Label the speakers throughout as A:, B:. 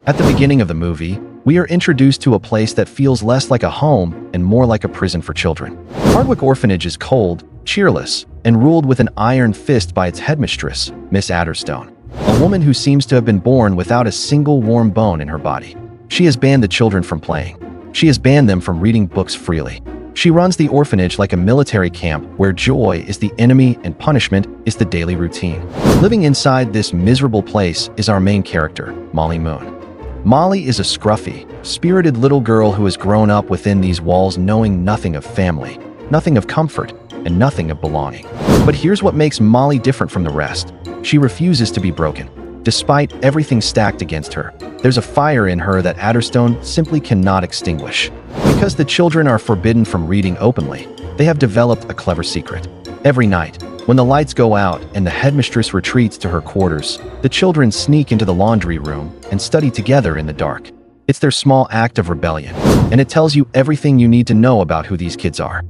A: At the beginning of the movie, we are introduced to a place that feels less like a home and more like a prison for children. Hardwick Orphanage is cold, cheerless, and ruled with an iron fist by its headmistress, Miss Adderstone, a woman who seems to have been born without a single warm bone in her body. She has banned the children from playing. She has banned them from reading books freely. She runs the orphanage like a military camp where joy is the enemy and punishment is the daily routine. Living inside this miserable place is our main character, Molly Moon. Molly is a scruffy, spirited little girl who has grown up within these walls knowing nothing of family, nothing of comfort, and nothing of belonging. But here's what makes Molly different from the rest. She refuses to be broken. Despite everything stacked against her, there's a fire in her that Adderstone simply cannot extinguish. Because the children are forbidden from reading openly, they have developed a clever secret. Every night, when the lights go out and the headmistress retreats to her quarters, the children sneak into the laundry room and study together in the dark. It's their small act of rebellion, and it tells you everything you need to know about who these kids are.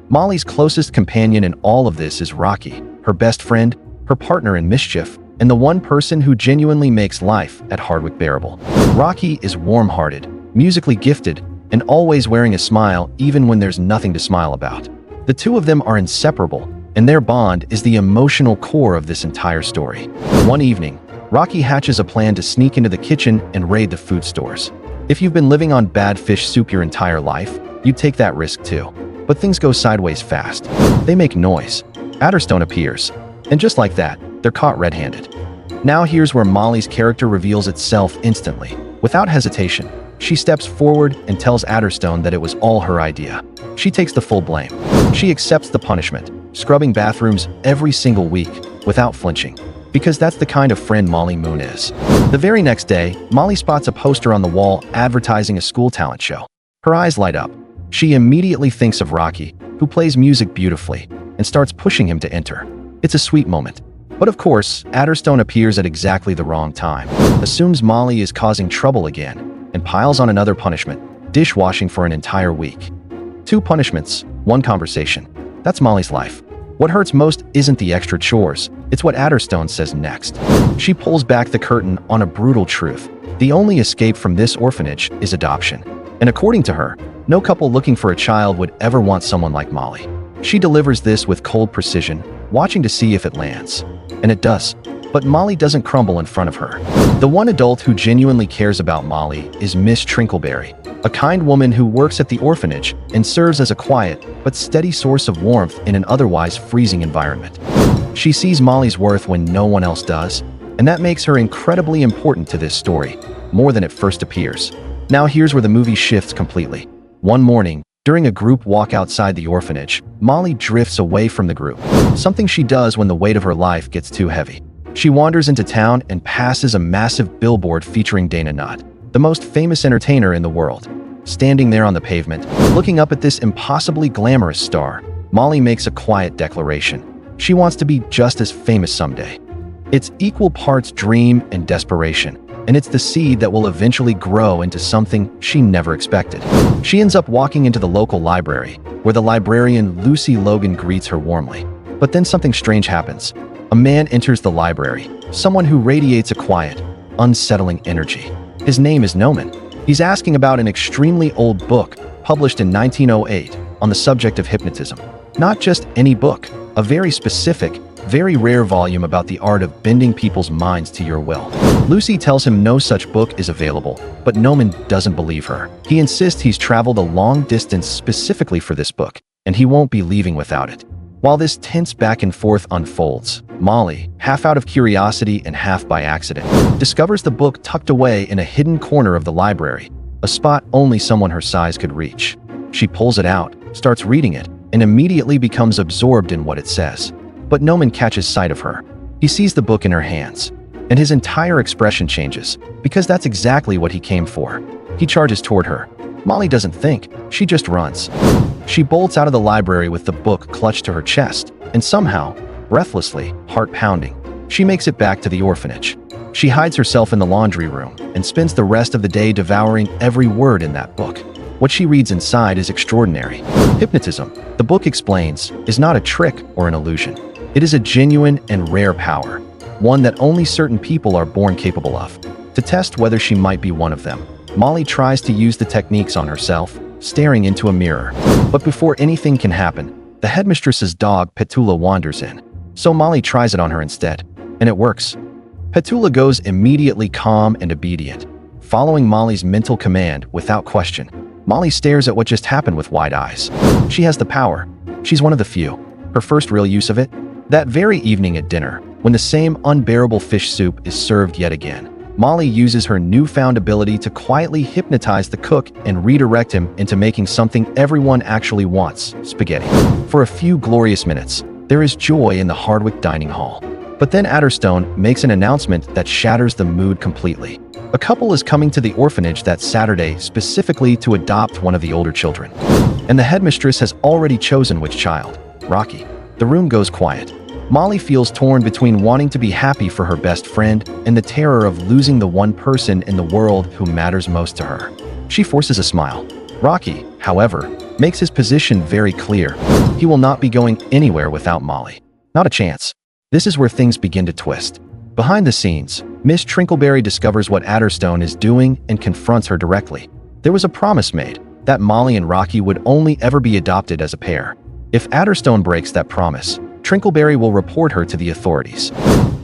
A: Molly's closest companion in all of this is Rocky, her best friend, her partner in mischief, and the one person who genuinely makes life at Hardwick bearable. Rocky is warm-hearted, musically gifted, and always wearing a smile even when there's nothing to smile about. The two of them are inseparable, and their bond is the emotional core of this entire story. One evening, Rocky hatches a plan to sneak into the kitchen and raid the food stores. If you've been living on bad fish soup your entire life, you'd take that risk too. But things go sideways fast. They make noise. Adderstone appears, and just like that, they're caught red-handed. Now here's where Molly's character reveals itself instantly. Without hesitation, she steps forward and tells Adderstone that it was all her idea. She takes the full blame. She accepts the punishment, scrubbing bathrooms every single week without flinching, because that's the kind of friend Molly Moon is. The very next day, Molly spots a poster on the wall advertising a school talent show. Her eyes light up. She immediately thinks of Rocky, who plays music beautifully, and starts pushing him to enter. It's a sweet moment. But of course, Adderstone appears at exactly the wrong time, assumes Molly is causing trouble again, and piles on another punishment, dishwashing for an entire week. 2 punishments, 1 conversation. That's Molly's life. What hurts most isn't the extra chores, it's what Adderstone says next. She pulls back the curtain on a brutal truth. The only escape from this orphanage is adoption. And according to her, no couple looking for a child would ever want someone like Molly. She delivers this with cold precision, watching to see if it lands. And it does. But Molly doesn't crumble in front of her. The one adult who genuinely cares about Molly is Miss Trinkleberry, a kind woman who works at the orphanage and serves as a quiet but steady source of warmth in an otherwise freezing environment. She sees Molly's worth when no one else does, and that makes her incredibly important to this story, more than it first appears. Now here's where the movie shifts completely. One morning, during a group walk outside the orphanage, Molly drifts away from the group, something she does when the weight of her life gets too heavy. She wanders into town and passes a massive billboard featuring Dana Nutt, the most famous entertainer in the world. Standing there on the pavement, looking up at this impossibly glamorous star, Molly makes a quiet declaration. She wants to be just as famous someday. It's equal parts dream and desperation, and it's the seed that will eventually grow into something she never expected. She ends up walking into the local library, where the librarian Lucy Logan greets her warmly. But then something strange happens. A man enters the library, someone who radiates a quiet, unsettling energy. His name is Noman. He's asking about an extremely old book published in 1908 on the subject of hypnotism. Not just any book, a very specific, very rare volume about the art of bending people's minds to your will. Lucy tells him no such book is available, but Noman doesn't believe her. He insists he's traveled a long distance specifically for this book, and he won't be leaving without it. While this tense back and forth unfolds, Molly, half out of curiosity and half by accident, discovers the book tucked away in a hidden corner of the library, a spot only someone her size could reach. She pulls it out, starts reading it, and immediately becomes absorbed in what it says. But Noman catches sight of her. He sees the book in her hands, and his entire expression changes, because that's exactly what he came for. He charges toward her. Molly doesn't think, she just runs. She bolts out of the library with the book clutched to her chest, and somehow, breathlessly, heart-pounding, she makes it back to the orphanage. She hides herself in the laundry room and spends the rest of the day devouring every word in that book. What she reads inside is extraordinary. Hypnotism, the book explains, is not a trick or an illusion. It is a genuine and rare power, one that only certain people are born capable of. To test whether she might be one of them, Molly tries to use the techniques on herself, staring into a mirror. But before anything can happen, the headmistress's dog Petula wanders in. So Molly tries it on her instead, and it works. Petula goes immediately calm and obedient, following Molly's mental command without question. Molly stares at what just happened with wide eyes. She has the power. She's one of the few. Her first real use of it? That very evening at dinner, when the same unbearable fish soup is served yet again, Molly uses her newfound ability to quietly hypnotize the cook and redirect him into making something everyone actually wants: spaghetti. For a few glorious minutes, there is joy in the Hardwick dining hall. But then Adderstone makes an announcement that shatters the mood completely. A couple is coming to the orphanage that Saturday specifically to adopt one of the older children. And the headmistress has already chosen which child: Rocky. The room goes quiet. Molly feels torn between wanting to be happy for her best friend and the terror of losing the one person in the world who matters most to her. She forces a smile. Rocky, however, makes his position very clear. He will not be going anywhere without Molly. Not a chance. This is where things begin to twist. Behind the scenes, Miss Trinkleberry discovers what Adderstone is doing and confronts her directly. There was a promise made that Molly and Rocky would only ever be adopted as a pair. If Adderstone breaks that promise, Trinkleberry will report her to the authorities.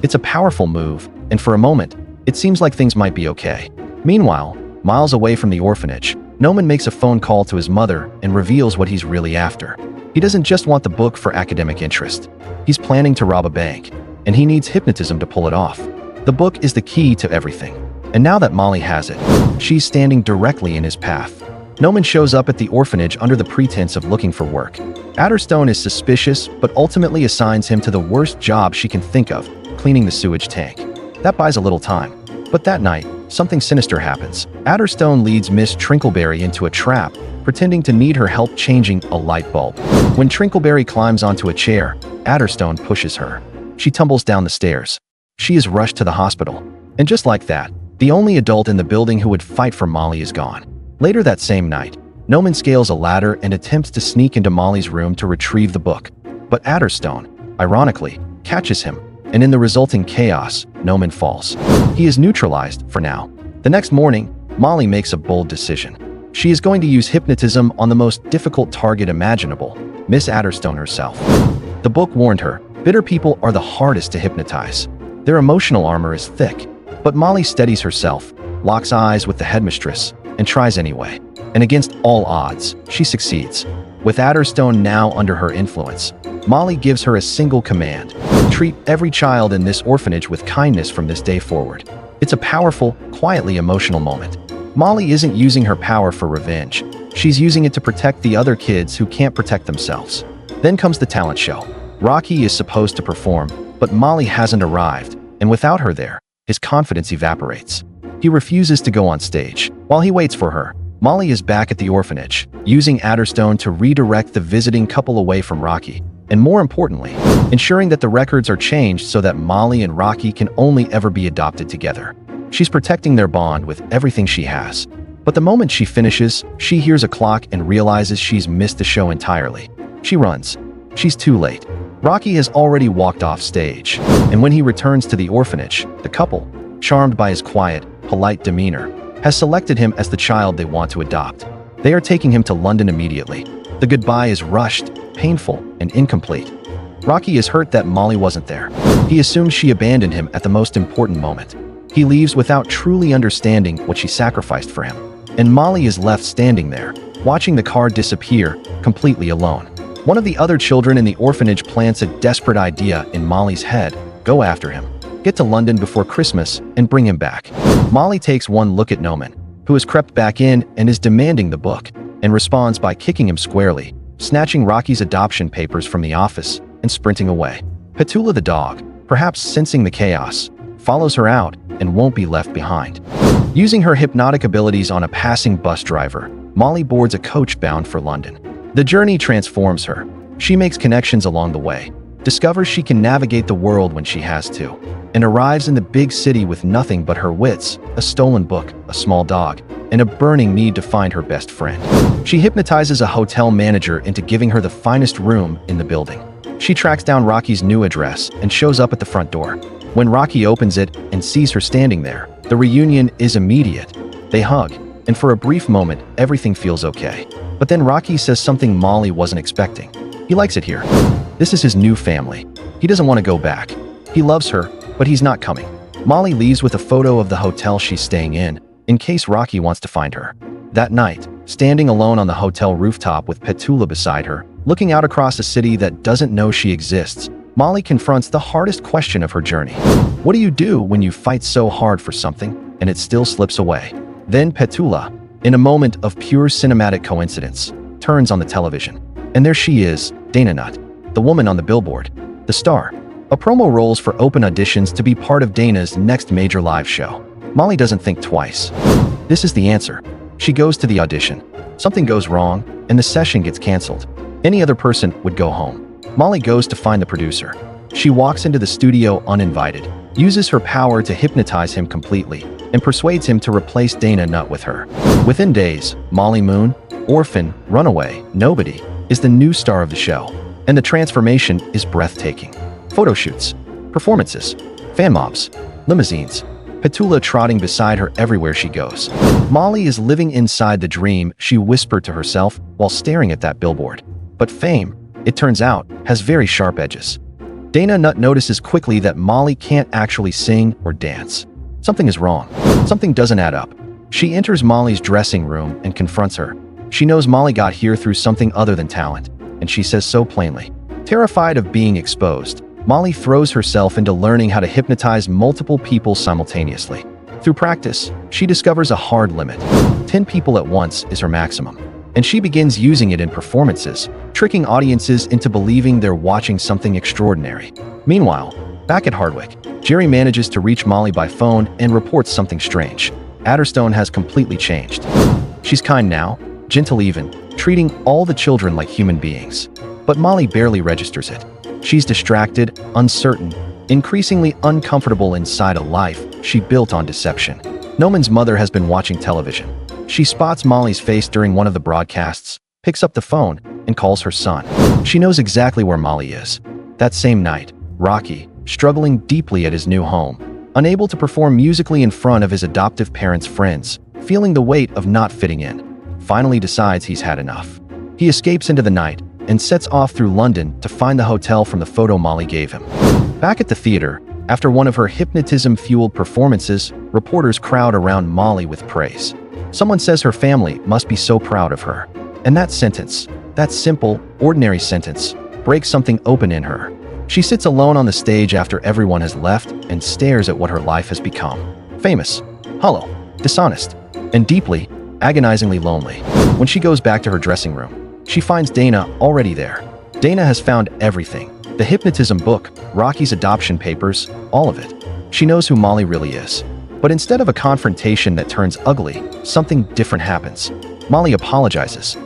A: It's a powerful move, and for a moment, it seems like things might be okay. Meanwhile, miles away from the orphanage, Noman makes a phone call to his mother and reveals what he's really after. He doesn't just want the book for academic interest. He's planning to rob a bank, and he needs hypnotism to pull it off. The book is the key to everything, and now that Molly has it, she's standing directly in his path. Noman shows up at the orphanage under the pretense of looking for work. Adderstone is suspicious, but ultimately assigns him to the worst job she can think of: cleaning the sewage tank. That buys a little time. But that night, something sinister happens. Adderstone leads Miss Trinkleberry into a trap, pretending to need her help changing a light bulb. When Trinkleberry climbs onto a chair, Adderstone pushes her. She tumbles down the stairs. She is rushed to the hospital. And just like that, the only adult in the building who would fight for Molly is gone. Later that same night, Noman scales a ladder and attempts to sneak into Molly's room to retrieve the book. But Adderstone, ironically, catches him, and in the resulting chaos, Noman falls. He is neutralized for now. The next morning, Molly makes a bold decision. She is going to use hypnotism on the most difficult target imaginable: Miss Adderstone herself. The book warned her, bitter people are the hardest to hypnotize. Their emotional armor is thick. But Molly steadies herself, locks eyes with the headmistress, and tries anyway. And against all odds, she succeeds. With Adderstone now under her influence, Molly gives her a single command: treat every child in this orphanage with kindness from this day forward. It's a powerful, quietly emotional moment. Molly isn't using her power for revenge. She's using it to protect the other kids who can't protect themselves. Then comes the talent show. Rocky is supposed to perform, but Molly hasn't arrived, and without her there, his confidence evaporates. He refuses to go on stage. While he waits for her, Molly is back at the orphanage, using Adderstone to redirect the visiting couple away from Rocky, and more importantly, ensuring that the records are changed so that Molly and Rocky can only ever be adopted together. She's protecting their bond with everything she has. But the moment she finishes, she hears a clock and realizes she's missed the show entirely. She runs. She's too late. Rocky has already walked off stage, and when he returns to the orphanage, the couple, charmed by his quiet, polite demeanor, has selected him as the child they want to adopt. They are taking him to London immediately. The goodbye is rushed, painful, and incomplete. Rocky is hurt that Molly wasn't there. He assumes she abandoned him at the most important moment. He leaves without truly understanding what she sacrificed for him. And Molly is left standing there, watching the car disappear, completely alone. One of the other children in the orphanage plants a desperate idea in Molly's head: go after him, get to London before Christmas, and bring him back. Molly takes one look at Noman, who has crept back in and is demanding the book, and responds by kicking him squarely, snatching Rocky's adoption papers from the office, and sprinting away. Petula the dog, perhaps sensing the chaos, follows her out and won't be left behind. Using her hypnotic abilities on a passing bus driver, Molly boards a coach bound for London. The journey transforms her. She makes connections along the way, discovers she can navigate the world when she has to, and arrives in the big city with nothing but her wits, a stolen book, a small dog, and a burning need to find her best friend. She hypnotizes a hotel manager into giving her the finest room in the building. She tracks down Rocky's new address and shows up at the front door. When Rocky opens it and sees her standing there, The reunion is immediate. They hug, and for a brief moment, everything feels okay. But then Rocky says something Molly wasn't expecting. He likes it here. This is his new family. He doesn't want to go back. He loves her, but he's not coming. Molly leaves with a photo of the hotel she's staying in case Rocky wants to find her. That night, standing alone on the hotel rooftop with Petula beside her, looking out across a city that doesn't know she exists, Molly confronts the hardest question of her journey. What do you do when you fight so hard for something and it still slips away? Then Petula, in a moment of pure cinematic coincidence, turns on the television. And there she is, Dana Nutt, the woman on the billboard, the star. A promo rolls for open auditions to be part of Dana's next major live show. Molly doesn't think twice. This is the answer. She goes to the audition. Something goes wrong, and the session gets canceled. Any other person would go home. Molly goes to find the producer. She walks into the studio uninvited, uses her power to hypnotize him completely, and persuades him to replace Dana Nutt with her. Within days, Molly Moon, Orphan, Runaway, Nobody, is the new star of the show, and the transformation is breathtaking. Photo shoots, performances, fan mobs, limousines, Petula trotting beside her everywhere she goes. Molly is living inside the dream she whispered to herself while staring at that billboard. But fame, it turns out, has very sharp edges. Dana Nutt notices quickly that Molly can't actually sing or dance. Something is wrong. Something doesn't add up. She enters Molly's dressing room and confronts her. She knows Molly got here through something other than talent, and she says so plainly. Terrified of being exposed, Molly throws herself into learning how to hypnotize multiple people simultaneously. Through practice, she discovers a hard limit. 10 people at once is her maximum, and she begins using it in performances, tricking audiences into believing they're watching something extraordinary. Meanwhile, back at Hardwick, Jerry manages to reach Molly by phone and reports something strange. Adderstone has completely changed. She's kind now, gentle even, treating all the children like human beings. But Molly barely registers it. She's distracted, uncertain, increasingly uncomfortable inside a life she built on deception. Noman's mother has been watching television. She spots Molly's face during one of the broadcasts, picks up the phone, and calls her son. She knows exactly where Molly is. That same night, Rocky, struggling deeply at his new home, unable to perform musically in front of his adoptive parents' friends, feeling the weight of not fitting in, finally decides he's had enough. He escapes into the night and sets off through London to find the hotel from the photo Molly gave him. Back at the theater, after one of her hypnotism-fueled performances, reporters crowd around Molly with praise. Someone says her family must be so proud of her. And that sentence, that simple, ordinary sentence, breaks something open in her. She sits alone on the stage after everyone has left and stares at what her life has become. Famous, hollow, dishonest, and deeply, agonizingly lonely. When she goes back to her dressing room, she finds Dana already there. Dana has found everything. The hypnotism book, Rocky's adoption papers, all of it. She knows who Molly really is. But instead of a confrontation that turns ugly, something different happens. Molly apologizes.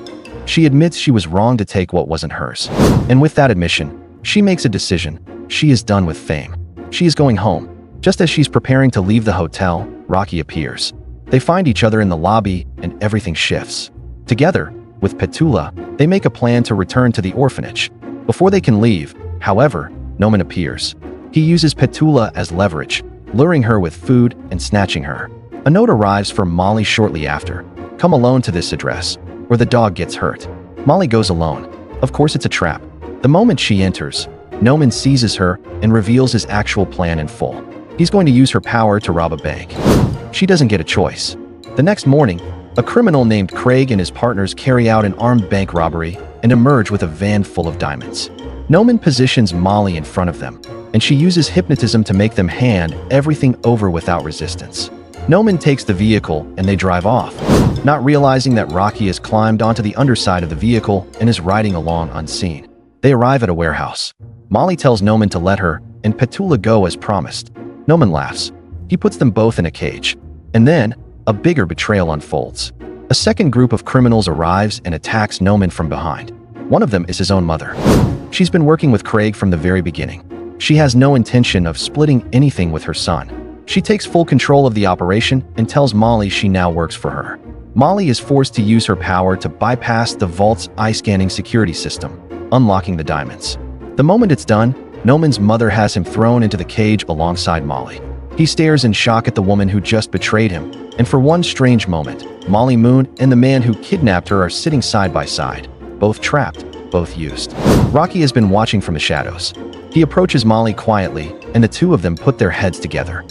A: She admits she was wrong to take what wasn't hers. And with that admission, she makes a decision. She is done with fame. She is going home. Just as she's preparing to leave the hotel, Rocky appears. They find each other in the lobby, and everything shifts. Together, with Petula, they make a plan to return to the orphanage. Before they can leave, however, Noman appears. He uses Petula as leverage, luring her with food and snatching her. A note arrives from Molly shortly after. Come alone to this address, or the dog gets hurt. Molly goes alone. Of course it's a trap. The moment she enters, Noman seizes her and reveals his actual plan in full. He's going to use her power to rob a bank. She doesn't get a choice. The next morning, a criminal named Craig and his partners carry out an armed bank robbery and emerge with a van full of diamonds. Noman positions Molly in front of them, and she uses hypnotism to make them hand everything over without resistance. Noman takes the vehicle and they drive off, not realizing that Rocky has climbed onto the underside of the vehicle and is riding along unseen. They arrive at a warehouse. Molly tells Noman to let her and Petula go as promised. Noman laughs. He puts them both in a cage. And then, a bigger betrayal unfolds. A second group of criminals arrives and attacks Noman from behind. One of them is his own mother. She's been working with Craig from the very beginning. She has no intention of splitting anything with her son. She takes full control of the operation and tells Molly she now works for her. Molly is forced to use her power to bypass the vault's eye-scanning security system, unlocking the diamonds. The moment it's done, Noman's mother has him thrown into the cage alongside Molly. He stares in shock at the woman who just betrayed him, and for one strange moment, Molly Moon and the man who kidnapped her are sitting side by side, both trapped, both used. Rocky has been watching from the shadows. He approaches Molly quietly, and the two of them put their heads together.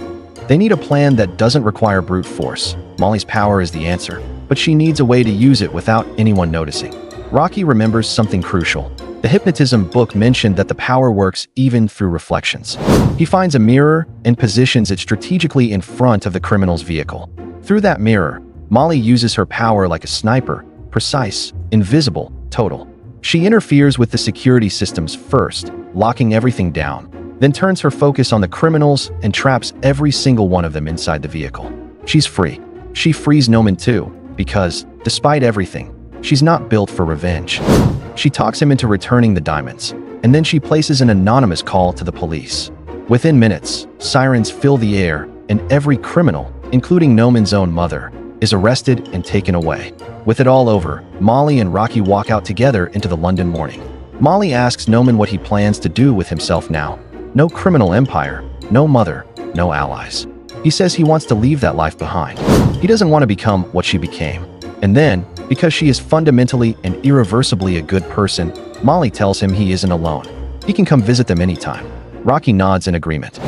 A: They need a plan that doesn't require brute force. Molly's power is the answer, but she needs a way to use it without anyone noticing. Rocky remembers something crucial. The hypnotism book mentioned that the power works even through reflections. He finds a mirror and positions it strategically in front of the criminal's vehicle. Through that mirror, Molly uses her power like a sniper, precise, invisible, total. She interferes with the security systems first, locking everything down, then turns her focus on the criminals and traps every single one of them inside the vehicle. She's free. She frees Noman too, because, despite everything, she's not built for revenge. She talks him into returning the diamonds, and then she places an anonymous call to the police. Within minutes, sirens fill the air, and every criminal, including Noman's own mother, is arrested and taken away. With it all over, Molly and Rocky walk out together into the London morning. Molly asks Noman what he plans to do with himself now. No criminal empire, no mother, no allies. He says he wants to leave that life behind. He doesn't want to become what she became. And then, because she is fundamentally and irreversibly a good person, Molly tells him he isn't alone. He can come visit them anytime. Rocky nods in agreement.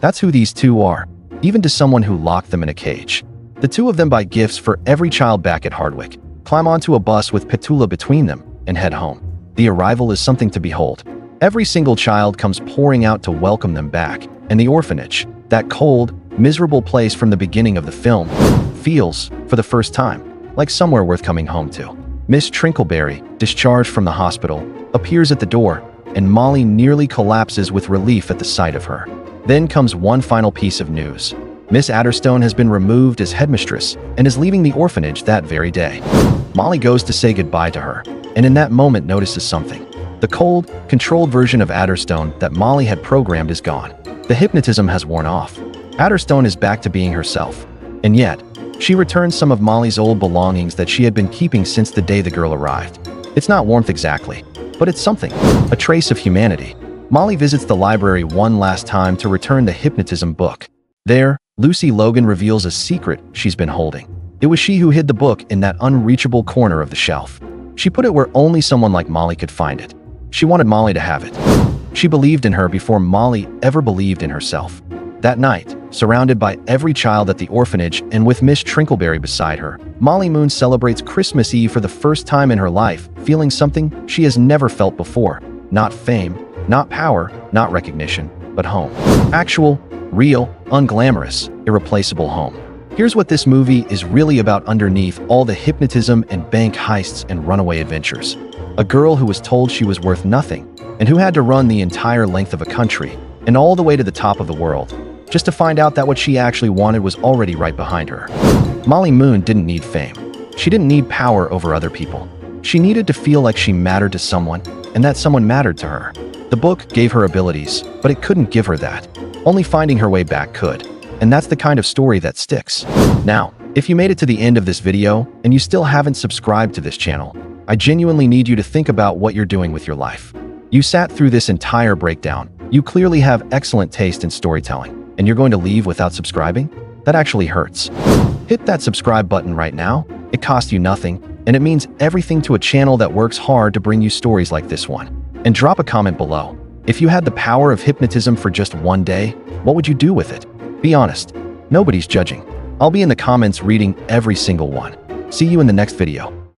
A: That's who these two are, even to someone who locked them in a cage. The two of them buy gifts for every child back at Hardwick, climb onto a bus with Petula between them, and head home. The arrival is something to behold. Every single child comes pouring out to welcome them back, and the orphanage, that cold, miserable place from the beginning of the film, feels, for the first time, like somewhere worth coming home to. Miss Trinkleberry, discharged from the hospital, appears at the door, and Molly nearly collapses with relief at the sight of her. Then comes one final piece of news. Miss Adderstone has been removed as headmistress and is leaving the orphanage that very day. Molly goes to say goodbye to her, and in that moment notices something. The cold, controlled version of Adderstone that Molly had programmed is gone. The hypnotism has worn off. Adderstone is back to being herself. And yet, she returns some of Molly's old belongings that she had been keeping since the day the girl arrived. It's not warmth exactly, but it's something, a trace of humanity. Molly visits the library one last time to return the hypnotism book. There, Lucy Logan reveals a secret she's been holding. It was she who hid the book in that unreachable corner of the shelf. She put it where only someone like Molly could find it. She wanted Molly to have it. She believed in her before Molly ever believed in herself. That night, surrounded by every child at the orphanage and with Miss Trinkleberry beside her, Molly Moon celebrates Christmas Eve for the first time in her life, feeling something she has never felt before. Not fame, not power, not recognition, but home. Actual, real, unglamorous, irreplaceable home. Here's what this movie is really about underneath all the hypnotism and bank heists and runaway adventures. A girl who was told she was worth nothing, and who had to run the entire length of a country, and all the way to the top of the world, just to find out that what she actually wanted was already right behind her. Molly Moon didn't need fame. She didn't need power over other people. She needed to feel like she mattered to someone, and that someone mattered to her. The book gave her abilities, but it couldn't give her that. Only finding her way back could. And that's the kind of story that sticks. Now, if you made it to the end of this video, and you still haven't subscribed to this channel, I genuinely need you to think about what you're doing with your life. You sat through this entire breakdown. You clearly have excellent taste in storytelling, and you're going to leave without subscribing? That actually hurts. Hit that subscribe button right now. It costs you nothing, and it means everything to a channel that works hard to bring you stories like this one. And drop a comment below. If you had the power of hypnotism for just one day, what would you do with it? Be honest. Nobody's judging. I'll be in the comments reading every single one. See you in the next video.